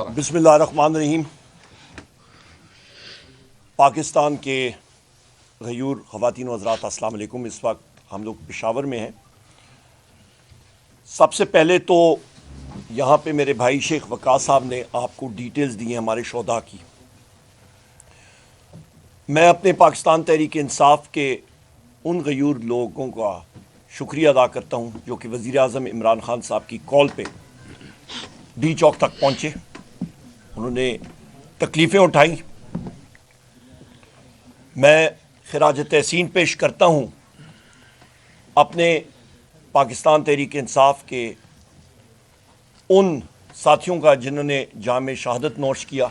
بسم اللہ الرحمن الرحیم۔ پاکستان کے غیور خواتین و حضرات السلام علیکم۔ اس وقت ہم لوگ پشاور میں ہیں۔ سب سے پہلے تو یہاں پہ میرے بھائی شیخ وقاص صاحب نے آپ کو ڈیٹیلز دی ہیں ہمارے شہداء کی۔ میں اپنے پاکستان تحریک انصاف کے ان غیور لوگوں کا شکریہ ادا کرتا ہوں جو کہ وزیر اعظم عمران خان صاحب کی کال پہ ڈی چوک تک پہنچے، انہوں نے تکلیفیں اٹھائیں۔ میں خراج تحسین پیش کرتا ہوں اپنے پاکستان تحریک انصاف کے ان ساتھیوں کا جنہوں نے جام شہادت نوش کیا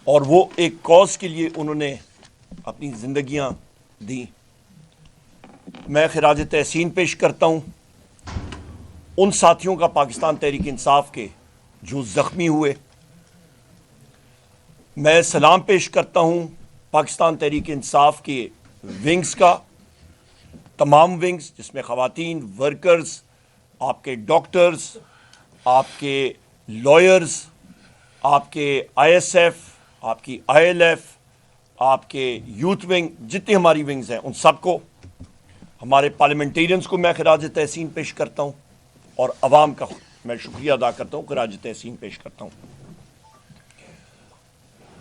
اور وہ ایک کاز کے لیے انہوں نے اپنی زندگیاں دیں۔ میں خراج تحسین پیش کرتا ہوں ان ساتھیوں کا پاکستان تحریک انصاف کے جو زخمی ہوئے۔ میں سلام پیش کرتا ہوں پاکستان تحریک انصاف کے ونگز کا، تمام ونگز جس میں خواتین ورکرز، آپ کے ڈاکٹرز، آپ کے لائرز، آپ کے آئی ایس ایف، آپ کی آئی ایل ایف، آپ کے یوتھ ونگ، جتنے ہماری ونگز ہیں ان سب کو، ہمارے پارلیمنٹیرینز کو میں خراج تحسین پیش کرتا ہوں اور عوام کا میں شکریہ ادا کرتا ہوں، خراج تحسین پیش کرتا ہوں۔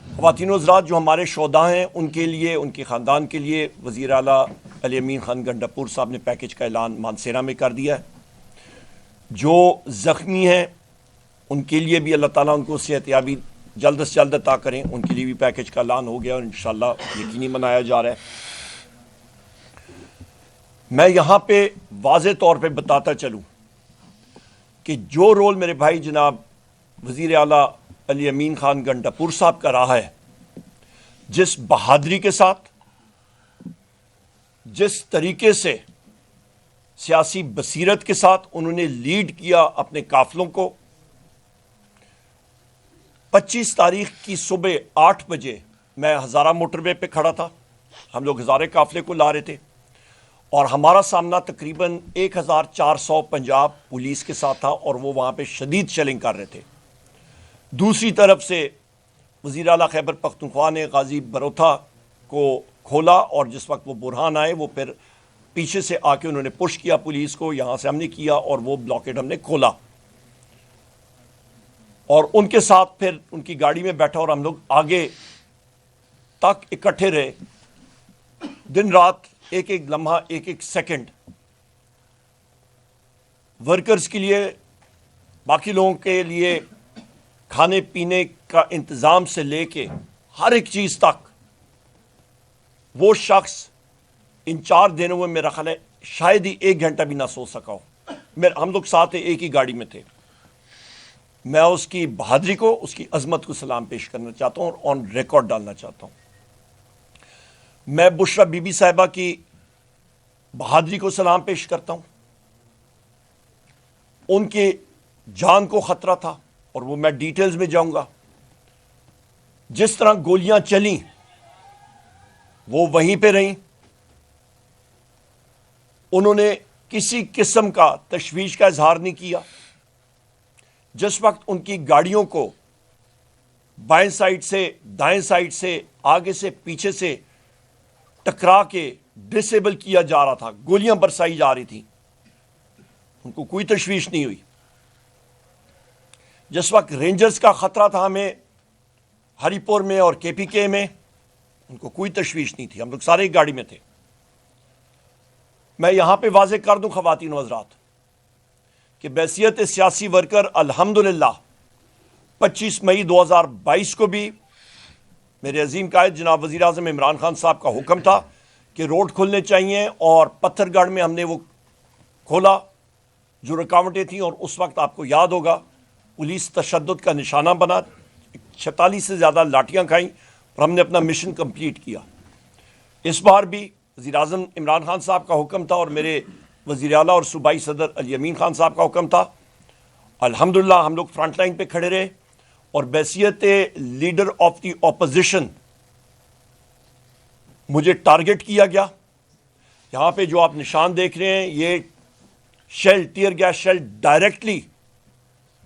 خواتین و حضرات جو ہمارے شہداء ہیں ان کے لیے، ان کے خاندان کے لیے وزیر اعلیٰ علی امین خان گنڈاپور صاحب نے پیکج کا اعلان مانسیرا میں کر دیا ہے۔ جو زخمی ہیں ان کے لیے بھی اللہ تعالیٰ ان کو صحت یابی جلد سے جلد عطا کریں، ان کے لیے بھی پیکج کا اعلان ہو گیا اور انشاءاللہ یقینی منایا جا رہا ہے۔ میں یہاں پہ واضح طور پہ بتاتا چلوں کہ جو رول میرے بھائی جناب وزیر اعلیٰ علی امین خان گنڈاپور صاحب کا رہا ہے، جس بہادری کے ساتھ، جس طریقے سے سیاسی بصیرت کے ساتھ انہوں نے لیڈ کیا اپنے قافلوں کو، 25 تاریخ کی صبح 8 بجے میں ہزارہ موٹر وے پہ کھڑا تھا، ہم لوگ ہزارے قافلے کو لا رہے تھے اور ہمارا سامنا تقریباً 1400 پنجاب پولیس کے ساتھ تھا اور وہ وہاں پہ شدید شیلنگ کر رہے تھے۔ دوسری طرف سے وزیر اعلیٰ خیبر پختونخوا نے غازی بروتھا کو کھولا اور جس وقت وہ برہان آئے وہ پھر پیچھے سے آ کے انہوں نے پش کیا پولیس کو، یہاں سے ہم نے کیا اور وہ بلاکیڈ ہم نے کھولا اور ان کے ساتھ پھر ان کی گاڑی میں بیٹھا اور ہم لوگ آگے تک اکٹھے رہے، دن رات ایک ایک لمحہ، ایک ایک سیکنڈ ورکرز کے لیے، باقی لوگوں کے لیے کھانے پینے کا انتظام سے لے کے ہر ایک چیز تک۔ وہ شخص ان 4 دنوں میں میرا خیال ہے شاید ہی 1 گھنٹہ بھی نہ سو سکا ہو۔ ہم لوگ ساتھ ایک ہی گاڑی میں تھے۔ میں اس کی بہادری کو، اس کی عظمت کو سلام پیش کرنا چاہتا ہوں اور آن ریکارڈ ڈالنا چاہتا ہوں۔ میں بشرا بی بی صاحبہ کی بہادری کو سلام پیش کرتا ہوں۔ ان کے جان کو خطرہ تھا اور وہ میں ڈیٹیلز میں جاؤں گا۔ جس طرح گولیاں چلیں وہ وہیں پہ رہیں، انہوں نے کسی قسم کا تشویش کا اظہار نہیں کیا۔ جس وقت ان کی گاڑیوں کو بائیں سائڈ سے، دائیں سائڈ سے، آگے سے، پیچھے سے ٹکرا کے ڈسیبل کیا جا رہا تھا، گولیاں برسائی جا رہی تھیں، ان کو کوئی تشویش نہیں ہوئی۔ جس وقت رینجرز کا خطرہ تھا ہمیں ہری پور میں اور کے پی کے میں، ان کو کوئی تشویش نہیں تھی، ہم لوگ سارے ایک گاڑی میں تھے۔ میں یہاں پہ واضح کر دوں خواتین و حضرات کہ بحیثیت سیاسی ورکر الحمدللہ 25 مئی 2022 کو بھی میرے عظیم قائد جناب وزیر اعظم عمران خان صاحب کا حکم تھا کہ روڈ کھلنے چاہیے اور پتھر گڑھ میں ہم نے وہ کھولا جو رکاوٹیں تھیں اور اس وقت آپ کو یاد ہوگا پولیس تشدد کا نشانہ بنا، 46 سے زیادہ لاٹھیاں کھائیں اور ہم نے اپنا مشن کمپلیٹ کیا۔ اس بار بھی وزیر اعظم عمران خان صاحب کا حکم تھا اور میرے وزیر اعلیٰ اور صوبائی صدر علی امین خان صاحب کا حکم تھا۔ الحمدللہ ہم لوگ فرنٹ لائن پہ کھڑے رہے اور بحیثیت لیڈر آف دی اپوزیشن مجھے ٹارگٹ کیا گیا۔ یہاں پہ جو آپ نشان دیکھ رہے ہیں یہ shell, tear gas shell directly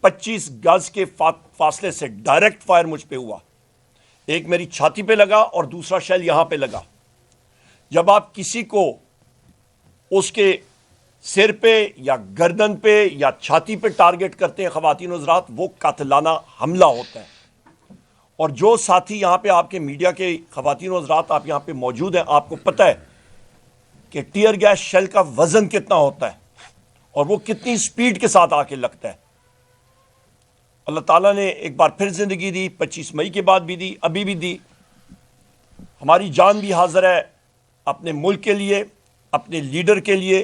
25 گز کے فاصلے سے ڈائریکٹ فائر مجھ پہ ہوا. ایک میری چھاتی پہ لگا اور دوسرا شیل یہاں پہ لگا. جب آپ کسی کو اس کے سر پہ یا گردن پہ یا چھاتی پہ ٹارگٹ کرتے ہیں خواتین و حضرات، وہ قاتلانہ حملہ ہوتا ہے. اور جو ساتھی یہاں پہ آپ کے میڈیا کے خواتین و حضرات آپ یہاں پہ موجود ہیں، آپ کو پتہ ہے کہ ٹیئر گیس شیل کا وزن کتنا ہوتا ہے اور وہ کتنی سپیڈ کے ساتھ آ کے لگتا ہے. اللہ تعالیٰ نے ایک بار پھر زندگی دی، 25 مئی کے بعد بھی دی، ابھی بھی دی. ہماری جان بھی حاضر ہے اپنے ملک کے لیے، اپنے لیڈر کے لیے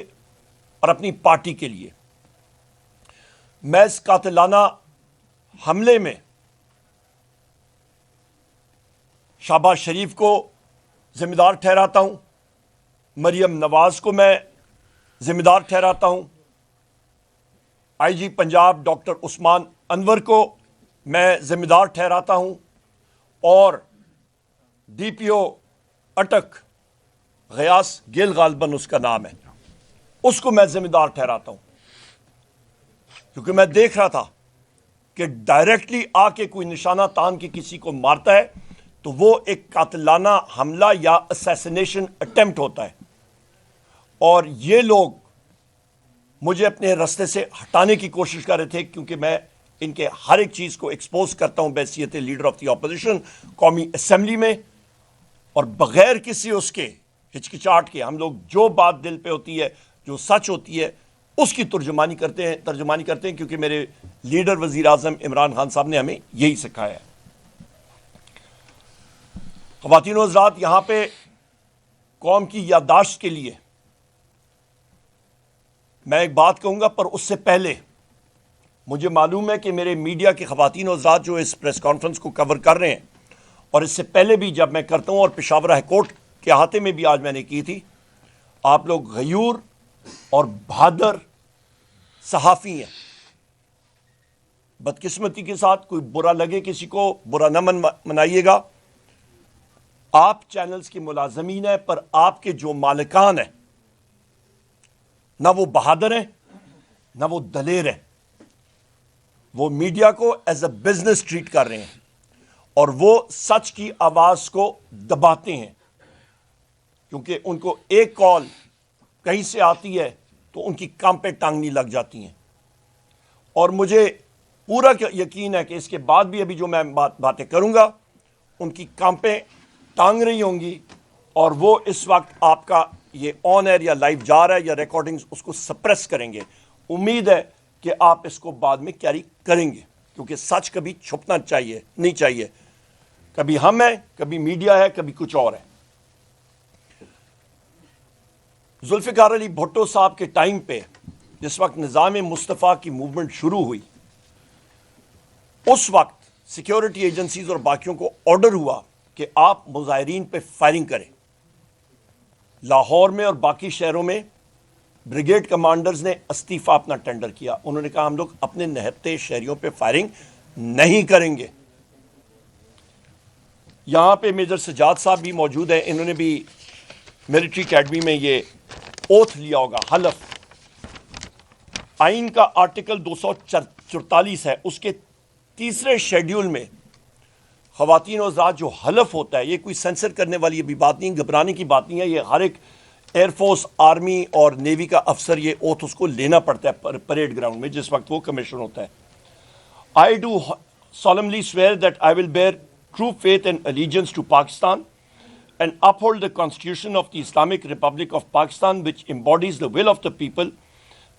اور اپنی پارٹی کے لیے. میں اس قاتلانہ حملے میں شہباز شریف کو ذمہ دار ٹھہراتا ہوں، مریم نواز کو میں ذمہ دار ٹھہراتا ہوں، آئی جی پنجاب ڈاکٹر عثمان انور کو میں ذمہ دار ٹھہراتا ہوں، اور ڈی پی او اٹک غیاث گل غالباً اس کا نام ہے، اس کو میں ذمہ دار ٹھہراتا ہوں. کیونکہ میں دیکھ رہا تھا کہ ڈائریکٹلی آ کے کوئی نشانہ تان کے کسی کو مارتا ہے تو وہ ایک قاتلانہ حملہ یا اسیسینیشن اٹیمپٹ ہوتا ہے. اور یہ لوگ مجھے اپنے رستے سے ہٹانے کی کوشش کر رہے تھے، کیونکہ میں ان کے ہر ایک چیز کو ایکسپوز کرتا ہوں بحیثیت لیڈر آف دی اپوزیشن قومی اسمبلی میں، اور بغیر کسی اس کے ہچکچاہٹ کے ہم لوگ جو بات دل پہ ہوتی ہے، جو سچ ہوتی ہے، اس کی ترجمانی کرتے ہیں کیونکہ میرے لیڈر وزیر اعظم عمران خان صاحب نے ہمیں یہی سکھایا ہے. خواتین و حضرات، یہاں پہ قوم کی یادداشت کے لیے میں ایک بات کہوں گا، پر اس سے پہلے مجھے معلوم ہے کہ میرے میڈیا کے خواتین و حضرات جو اس پریس کانفرنس کو کور کر رہے ہیں، اور اس سے پہلے بھی جب میں کرتا ہوں اور پشاور ہائی کورٹ کے احاطے میں بھی آج میں نے کی تھی، آپ لوگ غیور اور بہادر صحافی ہیں. بدقسمتی کے ساتھ کوئی برا لگے کسی کو، برا نہ منائیے گا. آپ چینلز کی ملازمین ہیں، پر آپ کے جو مالکان ہیں، نہ وہ بہادر ہیں نہ وہ دلیر ہیں. وہ میڈیا کو ایز اے بزنس ٹریٹ کر رہے ہیں، اور وہ سچ کی آواز کو دباتے ہیں، کیونکہ ان کو ایک کال کہیں سے آتی ہے تو ان کی کانپیں ٹانگنی لگ جاتی ہیں. اور مجھے پورا یقین ہے کہ اس کے بعد بھی ابھی جو میں باتیں کروں گا ان کی کانپیں ٹانگ رہی ہوں گی، اور وہ اس وقت آپ کا یہ آن ایئر یا لائیو جا رہا ہے یا ریکارڈنگز اس کو سپریس کریں گے. امید ہے کہ آپ اس کو بعد میں کیری کریں گے، کیونکہ سچ کبھی چھپنا نہیں چاہیے. کبھی ہم ہیں، کبھی میڈیا ہے، کبھی کچھ اور ہے. ذوالفقار علی بھٹو صاحب کے ٹائم پہ جس وقت نظام مصطفیٰ کی موومنٹ شروع ہوئی، اس وقت سیکیورٹی ایجنسیز اور باقیوں کو آرڈر ہوا کہ آپ مظاہرین پہ فائرنگ کریں. لاہور میں اور باقی شہروں میں بریگیڈ کمانڈرز نے استعفیٰ اپنا ٹینڈر کیا. انہوں نے کہا ہم لوگ اپنے نہتے شہریوں پہ فائرنگ نہیں کریں گے. یہاں پہ میجر سجاد صاحب بھی موجود ہیں، انہوں نے بھی ملٹری اکیڈمی میں یہ اوتھ لیا ہوگا، حلف. آئین کا آرٹیکل 244 ہے، اس کے تیسرے شیڈیول میں خواتین و حضرات جو حلف ہوتا ہے، یہ کوئی سینسر کرنے والی بھی بات نہیں، گھبرانے کی بات نہیں ہے. یہ ہر ایک ایئر فورس، آرمی اور نیوی کا افسر یہ اوتھ اس کو لینا پڑتا ہے پریڈ گراؤنڈ میں جس وقت وہ کمیشن ہوتا ہے. I do solemnly swear that I will bear true faith and allegiance to Pakistan and uphold the Constitution of the Islamic Republic of Pakistan, which embodies the will of the people,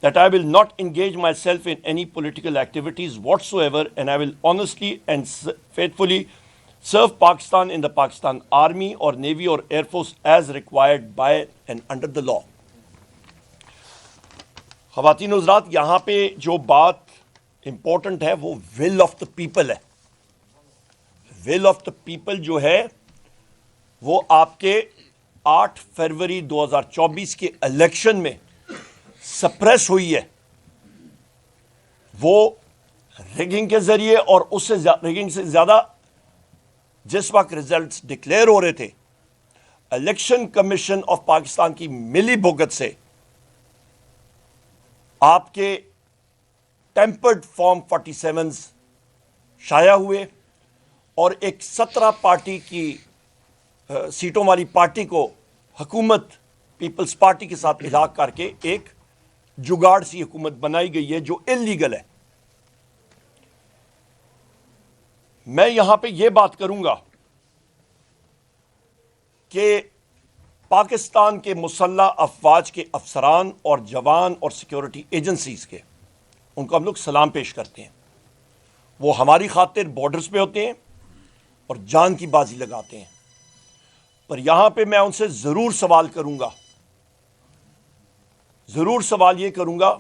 that I will not engage myself in any political activities whatsoever, and I will honestly and faithfully serve Pakistan in the Pakistan Army or Navy or Air Force as required by and under the law. خواتین و حضرات، یہاں پہ جو بات important ہے وہ will of the people ہے. ول آف دا پیپل جو ہے وہ آپ کے 8 فروری 2024 کے الیکشن میں سپریس ہوئی ہے. وہ ریگنگ کے ذریعے اور اس سے ریگنگ سے زیادہ جس وقت ریزلٹس ڈکلیئر ہو رہے تھے، الیکشن کمیشن آف پاکستان کی ملی بھگت سے آپ کے ٹیمپرڈ فارم 47 شائع ہوئے اور ایک 17 پارٹی کی سیٹوں والی پارٹی کو حکومت پیپلز پارٹی کے ساتھ الحاق کر کے ایک جگاڑ سی حکومت بنائی گئی ہے جو انلیگل ہے. میں یہاں پہ یہ بات کروں گا کہ پاکستان کے مسلح افواج کے افسران اور جوان اور سیکیورٹی ایجنسیز کے ان کو ہم لوگ سلام پیش کرتے ہیں. وہ ہماری خاطر بارڈرز پہ ہوتے ہیں اور جان کی بازی لگاتے ہیں. پر یہاں پہ میں ان سے ضرور سوال کروں گا، ضرور سوال یہ کروں گا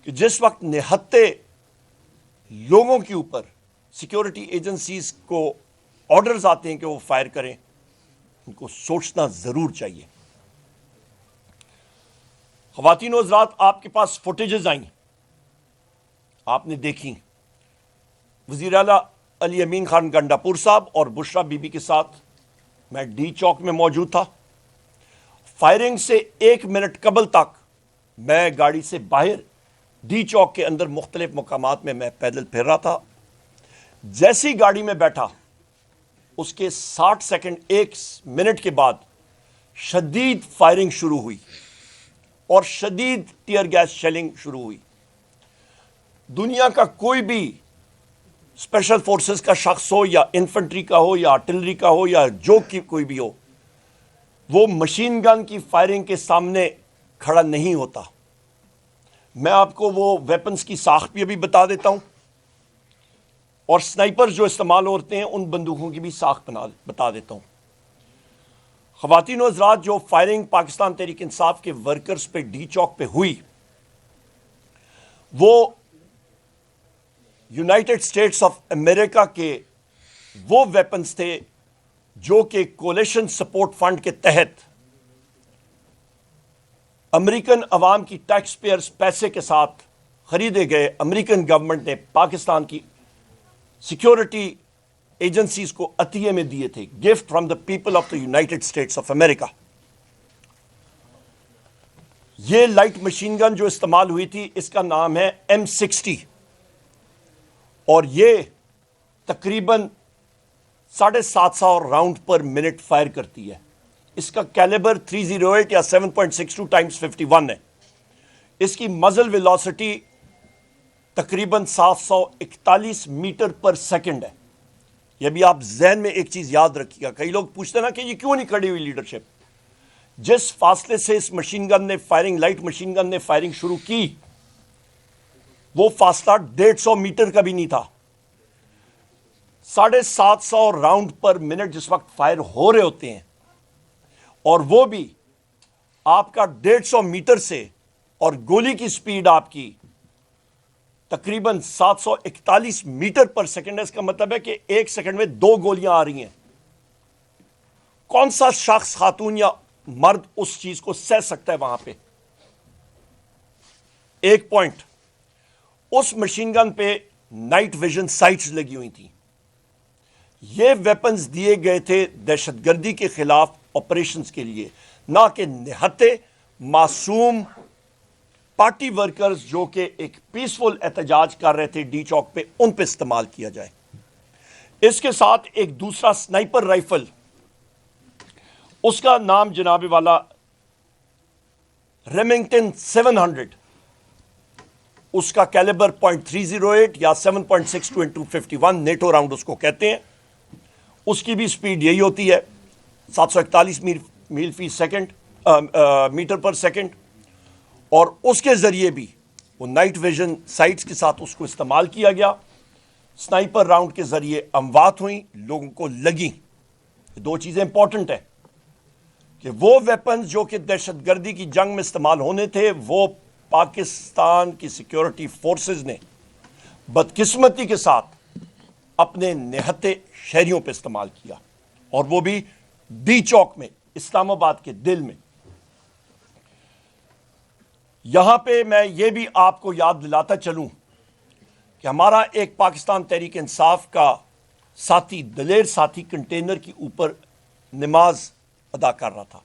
کہ جس وقت نہتے لوگوں کے اوپر سیکیورٹی ایجنسیز کو آرڈرز آتے ہیں کہ وہ فائر کریں، ان کو سوچنا ضرور چاہیے. خواتین و حضرات، آپ کے پاس فوٹیجز آئیں، آپ نے دیکھی وزیر اعلیٰ علی امین خان گنڈاپور صاحب اور بشرا بی بی کے ساتھ میں ڈی چوک میں موجود تھا. فائرنگ سے 1 منٹ قبل تک میں گاڑی سے باہر ڈی چوک کے اندر مختلف مقامات میں پیدل پھر رہا تھا. جیسی گاڑی میں بیٹھا اس کے 60 سیکنڈ 1 منٹ کے بعد شدید فائرنگ شروع ہوئی اور شدید ٹیئر گیس شیلنگ شروع ہوئی. دنیا کا کوئی بھی اسپیشل فورسز کا شخص ہو یا انفنٹری کا ہو یا آرٹلری کا ہو یا جو کوئی بھی ہو، وہ مشین گن کی فائرنگ کے سامنے کھڑا نہیں ہوتا. میں آپ کو وہ ویپنز کی ساخت بھی ابھی بتا دیتا ہوں اور سنائپر جو استعمال ہوتے ہیں ان بندوقوں کی بھی ساخت بتا دیتا ہوں. خواتین و حضرات، جو فائرنگ پاکستان تحریک انصاف کے ورکرز پہ ڈی چوک پہ ہوئی، وہ یونائٹڈ اسٹیٹس آف امریکہ کے وہ ویپنز تھے جو کہ کولیشن سپورٹ فنڈ کے تحت امریکن عوام کی ٹیکس پیئرز پیسے کے ساتھ خریدے گئے. امریکن گورنمنٹ نے پاکستان کی سیکیورٹی ایجنسیز کو عطیے میں دیے تھے، gift from the people of the United States of America. یہ لائٹ مشین گن جو استعمال ہوئی تھی اس کا نام ہے M60 اور یہ تقریباً 750 راؤنڈ پر منٹ فائر کرتی ہے. اس کا کیلیبر 308 یا 7.62 ٹائمز 51 ہے. اس کی مزل ویلوسٹی تقریباً 741 میٹر پر سیکنڈ ہے. یہ بھی آپ ذہن میں ایک چیز یاد رکھیے گا. کئی لوگ پوچھتے ہیں نا کہ یہ کیوں نہیں کھڑی ہوئی لیڈرشپ. جس فاصلے سے اس مشین گن نے فائرنگ، لائٹ مشین گن نے فائرنگ شروع کی، وہ فاصلہ 150 میٹر کا بھی نہیں تھا. 750 راؤنڈ پر منٹ جس وقت فائر ہو رہے ہوتے ہیں اور وہ بھی آپ کا 150 میٹر سے، اور گولی کی سپیڈ آپ کی تقریباً 741 میٹر پر سیکنڈ ہے. اس کا مطلب ہے کہ 1 سیکنڈ میں 2 گولیاں آ رہی ہیں. کون سا شخص، خاتون یا مرد، اس چیز کو سہ سکتا ہے وہاں پہ؟ ایک پوائنٹ، اس مشین گن پہ نائٹ ویژن سائٹس لگی ہوئی تھیں. یہ ویپنز دیے گئے تھے دہشت گردی کے خلاف آپریشنز کے لیے، نہ کہ نہتے معصوم پارٹی ورکرز جو کہ ایک پیسفل احتجاج کر رہے تھے ڈی چوک پہ، ان پہ استعمال کیا جائے. اس کے ساتھ ایک دوسرا سنائپر رائفل، اس کا نام جناب والا ریمنگٹن 700، اس کا کیلیبر .308 یا 7.62 into 51 نیٹو راؤنڈ اس کو کہتے ہیں. اس کی بھی سپیڈ یہی ہوتی ہے، 741 میل فی سیکنڈ، میٹر پر سیکنڈ. اور اس کے ذریعے بھی وہ نائٹ ویژن سائٹس کے ساتھ اس کو استعمال کیا گیا. سنائپر راؤنڈ کے ذریعے اموات ہوئیں، لوگوں کو لگیں. دو چیزیں امپورٹنٹ ہیں کہ وہ ویپنز جو کہ دہشت گردی کی جنگ میں استعمال ہونے تھے، وہ پاکستان کی سیکیورٹی فورسز نے بدقسمتی کے ساتھ اپنے نہتے شہریوں پہ استعمال کیا، اور وہ بھی ڈی چوک میں، اسلام آباد کے دل میں. یہاں پہ میں یہ بھی آپ کو یاد دلاتا چلوں کہ ہمارا ایک پاکستان تحریک انصاف کا ساتھی، دلیر ساتھی، کنٹینر کے اوپر نماز ادا کر رہا تھا،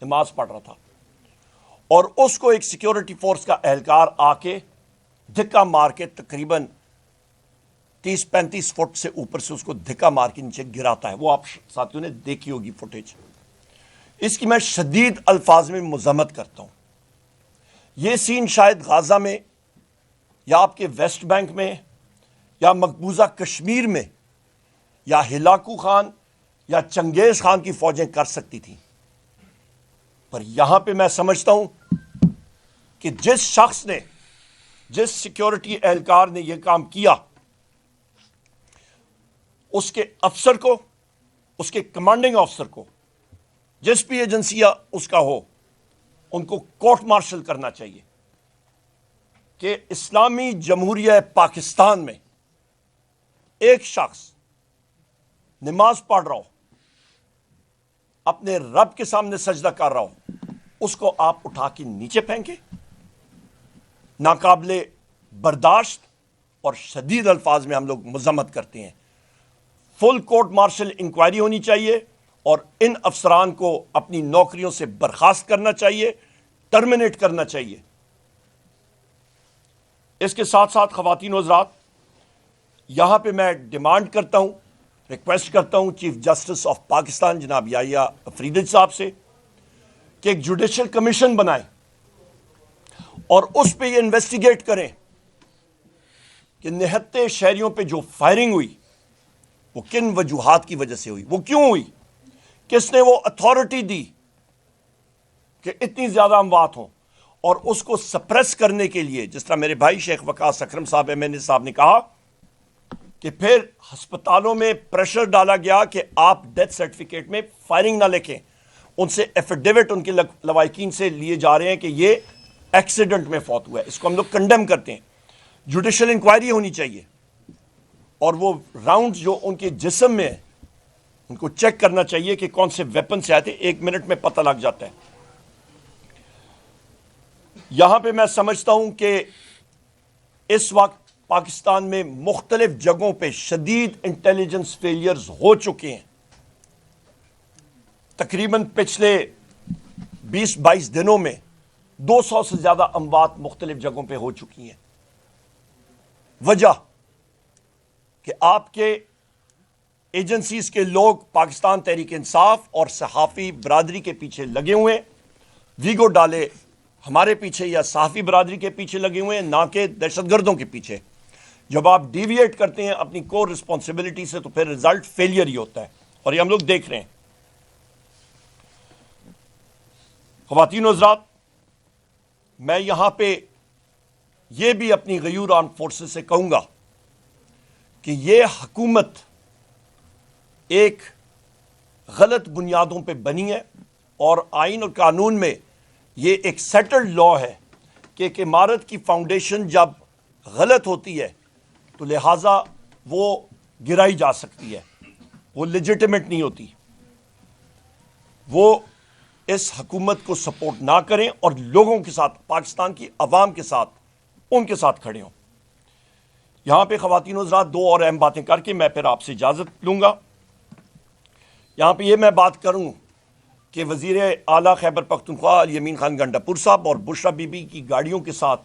نماز پڑھ رہا تھا، اور اس کو ایک سیکیورٹی فورس کا اہلکار آ کے دھکا مار کے تقریباً 30-35 فٹ سے اوپر سے اس کو دھکا مار کے نیچے گراتا ہے. وہ آپ ساتھیوں نے دیکھی ہوگی فوٹیج. اس کی میں شدید الفاظ میں مذمت کرتا ہوں. یہ سین شاید غازہ میں یا آپ کے ویسٹ بینک میں یا مقبوضہ کشمیر میں یا ہلاکو خان یا چنگیز خان کی فوجیں کر سکتی تھیں، پر یہاں پہ میں سمجھتا ہوں کہ جس شخص نے، جس سیکیورٹی اہلکار نے یہ کام کیا، اس کے افسر کو، اس کے کمانڈنگ افسر کو، جس بھی ایجنسی اس کا ہو، ان کو کورٹ مارشل کرنا چاہیے کہ اسلامی جمہوریہ پاکستان میں ایک شخص نماز پڑھ رہا ہو، اپنے رب کے سامنے سجدہ کر رہا ہو، اس کو آپ اٹھا کے نیچے پھینکیں. ناقابل برداشت اور شدید الفاظ میں ہم لوگ مذمت کرتے ہیں. فل کورٹ مارشل انکوائری ہونی چاہیے اور ان افسران کو اپنی نوکریوں سے برخاست کرنا چاہیے، ٹرمینیٹ کرنا چاہیے. اس کے ساتھ ساتھ خواتین و حضرات، یہاں پہ میں ڈیمانڈ کرتا ہوں، ریکویسٹ کرتا ہوں چیف جسٹس آف پاکستان جناب یحییٰ افریدی صاحب سے کہ ایک جوڈیشل کمیشن بنائیں اور اس پہ یہ انویسٹیگیٹ کریں کہ نہتے شہریوں پہ جو فائرنگ ہوئی وہ کن وجوہات کی وجہ سے ہوئی، وہ کیوں ہوئی، کس نے وہ اتھارٹی دی کہ اتنی زیادہ اموات ہوں. اور اس کو سپریس کرنے کے لیے، جس طرح میرے بھائی شیخ وقاص اکرم صاحب MNA صاحب نے کہا کہ پھر ہسپتالوں میں پریشر ڈالا گیا کہ آپ ڈیتھ سرٹیفکیٹ میں فائرنگ نہ لکھیں. ان سے ایفیڈیوٹ ان کے لواحقین سے لیے جا رہے ہیں کہ یہ ایکسیڈنٹ میں فوت ہوا ہے. اس کو ہم لوگ کنڈیم کرتے ہیں. جوڈیشل انکوائری ہونی چاہیے اور وہ راؤنڈ جو ان کے جسم میں ہے ان کو چیک کرنا چاہیے کہ کون سے ویپن سے آئے تھے. 1 منٹ میں پتہ لگ جاتا ہے. یہاں پہ میں سمجھتا ہوں کہ اس وقت پاکستان میں مختلف جگہوں پہ شدید انٹیلیجنس فیلیئرز ہو چکے ہیں. تقریباً پچھلے 20-22 دنوں میں 200 سے زیادہ اموات مختلف جگہوں پہ ہو چکی ہیں. وجہ کہ آپ کے ایجنسیز کے لوگ پاکستان تحریک انصاف اور صحافی برادری کے پیچھے لگے ہوئے ہیں. ویگو ڈالے ہمارے پیچھے یا صحافی برادری کے پیچھے لگے ہوئے ہیں، نہ کہ دہشت گردوں کے پیچھے. جب آپ ڈیویٹ کرتے ہیں اپنی کور رسپانسبلٹی سے تو پھر رزلٹ فیلئر ہی ہوتا ہے، اور یہ ہم لوگ دیکھ رہے ہیں. خواتین و حضرات، میں یہاں پہ یہ بھی اپنی غیور آرم فورسز سے کہوں گا کہ یہ حکومت ایک غلط بنیادوں پہ بنی ہے، اور آئین اور قانون میں یہ ایک سیٹلڈ لا ہے کہ ایک عمارت کی فاؤنڈیشن جب غلط ہوتی ہے تو لہٰذا وہ گرائی جا سکتی ہے، وہ لیجیٹیمیٹ نہیں ہوتی. وہ اس حکومت کو سپورٹ نہ کریں اور لوگوں کے ساتھ، پاکستان کی عوام کے ساتھ، ان کے ساتھ کھڑے ہوں. یہاں پہ خواتین و حضرات 2 اور اہم باتیں کر کے میں پھر آپ سے اجازت لوں گا. یہاں پہ یہ میں بات کروں کہ وزیر اعلیٰ خیبر پختونخوا الیمین خان گنڈاپور صاحب اور بشرا بی بی کی گاڑیوں کے ساتھ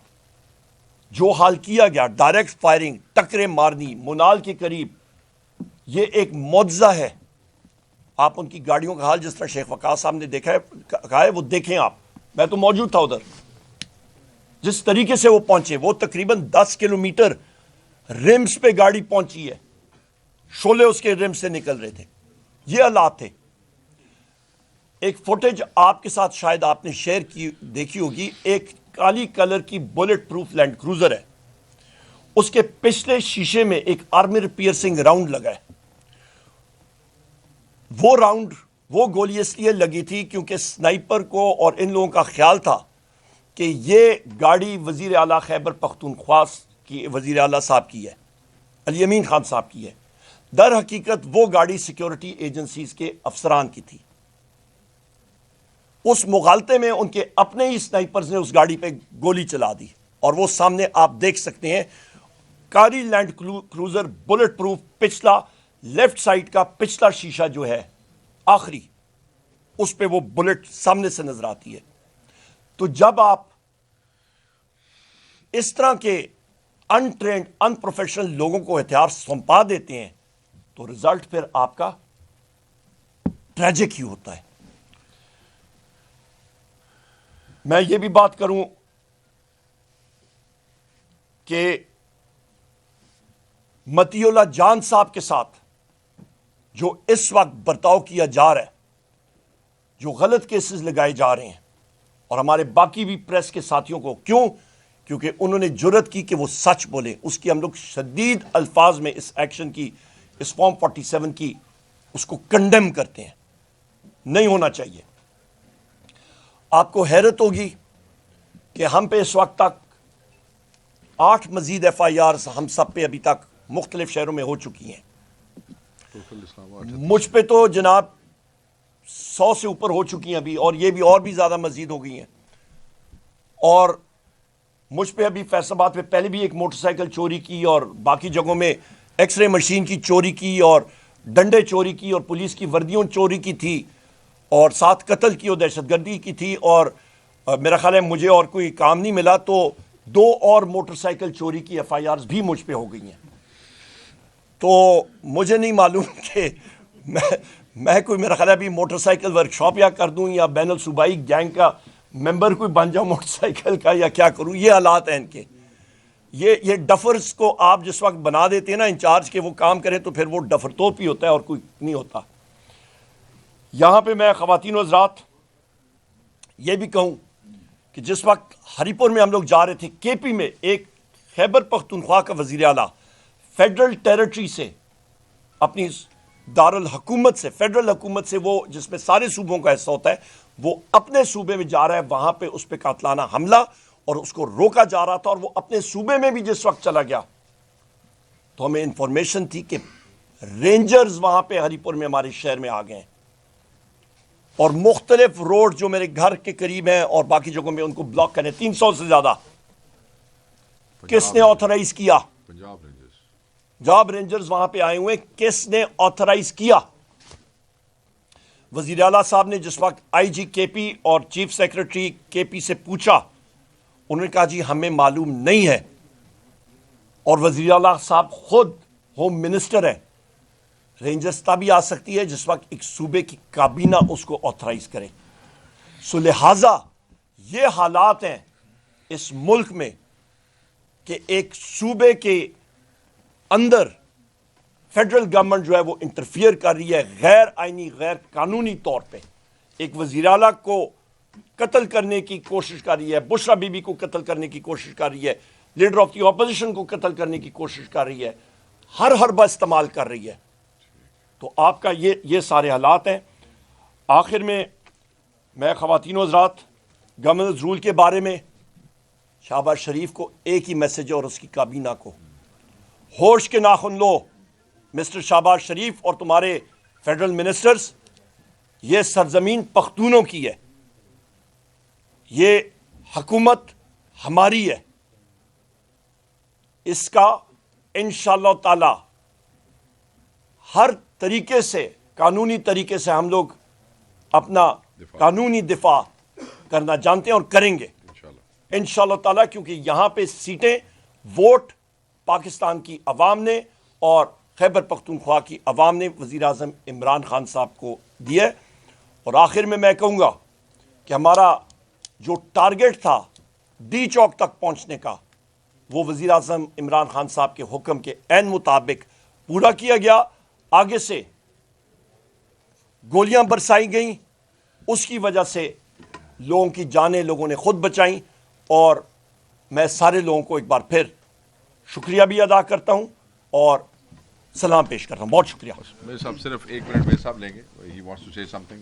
جو حال کیا گیا، ڈائریکٹ فائرنگ، ٹکریں مارنی منال کے قریب، یہ ایک معجزہ ہے. آپ ان کی گاڑیوں کا حال جس طرح شیخ وقاص صاحب نے دیکھا ہے، کہا ہے، وہ دیکھیں آپ. میں تو موجود تھا ادھر. جس طریقے سے وہ پہنچے، وہ تقریباً 10 کلومیٹر رمس پہ گاڑی پہنچی ہے، شعلے اس کے رمس سے نکل رہے تھے. یہ حالات تھے. ایک فوٹیج آپ کے ساتھ شاید آپ نے شیئر کی، دیکھی ہوگی. ایک کالی کلر کی بلٹ پروف لینڈ کروزر ہے، اس کے پچھلے شیشے میں ایک آرمر پیئرسنگ راؤنڈ لگا ہے. وہ راؤنڈ، وہ گولی اس لیے لگی تھی کیونکہ سنائپر کو اور ان لوگوں کا خیال تھا کہ یہ گاڑی وزیر اعلیٰ خیبر پختونخوا کی، وزیر اعلیٰ صاحب کی ہے، الیمین خان صاحب کی ہے. در حقیقت وہ گاڑی سیکیورٹی ایجنسیز کے افسران کی تھی. اس مغالطے میں ان کے اپنے ہی سنائپرز نے اس گاڑی پہ گولی چلا دی، اور وہ سامنے آپ دیکھ سکتے ہیں. کاری لینڈ کروزر بلٹ پروف، پچھلا لیفٹ سائڈ کا پچھلا شیشہ جو ہے آخری، اس پہ وہ بلٹ سامنے سے نظر آتی ہے. تو جب آپ اس طرح کے انٹرینڈ ان پروفیشنل لوگوں کو ہتھیار سونپا دیتے ہیں تو رزلٹ پھر آپ کا ٹریجک ہی ہوتا ہے. میں یہ بھی بات کروں کہ متی اللہ جان صاحب کے ساتھ جو اس وقت برتاؤ کیا جا رہا ہے، جو غلط کیسز لگائے جا رہے ہیں، اور ہمارے باقی بھی پریس کے ساتھیوں کو، کیونکہ انہوں نے جرت کی کہ وہ سچ بولیں، اس کی ہم لوگ شدید الفاظ میں اس ایکشن کی، اس فارم 47 کی، اس کو کنڈیم کرتے ہیں. نہیں ہونا چاہیے. آپ کو حیرت ہوگی کہ ہم پہ اس وقت تک 8 مزید FIRs ہم سب پہ ابھی تک مختلف شہروں میں ہو چکی ہیں. مجھ پہ تو جناب 100 سے اوپر ہو چکی ہیں ابھی، اور یہ بھی اور بھی زیادہ مزید ہو گئی ہیں. اور مجھ پہ ابھی فیصل آباد پہ پہلے بھی ایک موٹر سائیکل چوری کی، اور باقی جگہوں میں ایکس رے مشین کی چوری کی، اور ڈنڈے چوری کی، اور پولیس کی وردیوں چوری کی تھی، اور ساتھ قتل کی اور دہشت گردی کی تھی. اور میرا خیال ہے مجھے اور کوئی کام نہیں ملا تو 2 اور موٹر سائیکل چوری کی FIRs بھی مجھ پہ ہو گئی ہیں. تو مجھے نہیں معلوم کہ میں کوئی، میرا خیال ہے ابھی موٹر سائیکل ورک شاپ یا کر دوں، یا بین الصوبائی گینگ کا ممبر کوئی بن جاؤں موٹر سائیکل کا، یا کیا کروں. یہ حالات ہیں ان کے. یہ ڈفرز کو آپ جس وقت بنا دیتے ہیں نا انچارج کے وہ کام کریں، تو پھر وہ ڈفر توپ ہی ہوتا ہے اور کوئی نہیں ہوتا. یہاں پہ میں خواتین و حضرات یہ بھی کہوں کہ جس وقت ہری پور میں ہم لوگ جا رہے تھے، KP میں ایک خیبر پختونخوا کا وزیر اعلیٰ فیڈرل ٹیریٹری سے، اپنی دارالحکومت سے، فیڈرل حکومت سے، وہ جس میں سارے صوبوں کا حصہ ہوتا ہے، وہ اپنے صوبے میں جا رہا ہے. وہاں پہ اس پہ قاتلانہ حملہ، اور اس کو روکا جا رہا تھا. اور وہ اپنے صوبے میں بھی جس وقت چلا گیا تو ہمیں انفارمیشن تھی کہ رینجرز وہاں پہ ہری پور میں ہمارے شہر میں آ گئے ہیں، اور مختلف روڈ جو میرے گھر کے قریب ہیں اور باقی جگہوں میں ان کو بلاک کرنے. 300 سے زیادہ. کس نے آتھرائز کیا؟ پنجاب رینجرز وہاں پہ آئے ہوئے. کس نے آتھرائز کیا؟ وزیر اعلیٰ صاحب نے جس وقت IG KP اور چیف سیکرٹری KP سے پوچھا، انہوں نے کہا جی ہمیں معلوم نہیں ہے. اور وزیر اعلیٰ صاحب خود ہوم منسٹر ہیں. رینجرز تبھی آ سکتی ہے جس وقت ایک صوبے کی کابینہ اس کو آتھرائز کرے. سو لہٰذا یہ حالات ہیں اس ملک میں کہ ایک صوبے کے اندر فیڈرل گورنمنٹ جو ہے وہ انٹرفیئر کر رہی ہے غیر آئینی، غیر قانونی طور پہ. ایک وزیر اعلیٰ کو قتل کرنے کی کوشش کر رہی ہے، بشرا بی بی کو قتل کرنے کی کوشش کر رہی ہے، لیڈر آف دی اپوزیشن کو قتل کرنے کی کوشش کر رہی ہے، ہر حربہ استعمال کر رہی ہے. تو آپ کا یہ سارے حالات ہیں. آخر میں خواتین و حضرات گورننس رول کے بارے میں شہباز شریف کو ایک ہی میسج ہے، اور اس کی کابینہ کو، ہوش کے ناخن لو مسٹر شہباز شریف اور تمہارے فیڈرل منسٹرز. یہ سرزمین پختونوں کی ہے، یہ حکومت ہماری ہے. اس کا انشاءاللہ تعالی ہر طریقے سے، قانونی طریقے سے ہم لوگ اپنا قانونی دفاع کرنا جانتے ہیں اور کریں گے انشاءاللہ تعالی. کیونکہ یہاں پہ سیٹیں ووٹ پاکستان کی عوام نے اور خیبر پختونخوا کی عوام نے وزیر اعظم عمران خان صاحب کو دی ہے. اور آخر میں کہوں گا کہ ہمارا جو ٹارگٹ تھا ڈی چوک تک پہنچنے کا، وہ وزیر اعظم عمران خان صاحب کے حکم کے عین مطابق پورا کیا گیا. آگے سے گولیاں برسائی گئیں، اس کی وجہ سے لوگوں کی جانیں لوگوں نے خود بچائیں. اور میں سارے لوگوں کو ایک بار پھر شکریہ بھی ادا کرتا ہوں اور سلام پیش کرتا ہوں. بہت شکریہ. میرے صاحب صرف 1 منٹ میرے صاحب لیں گے. He wants to say something.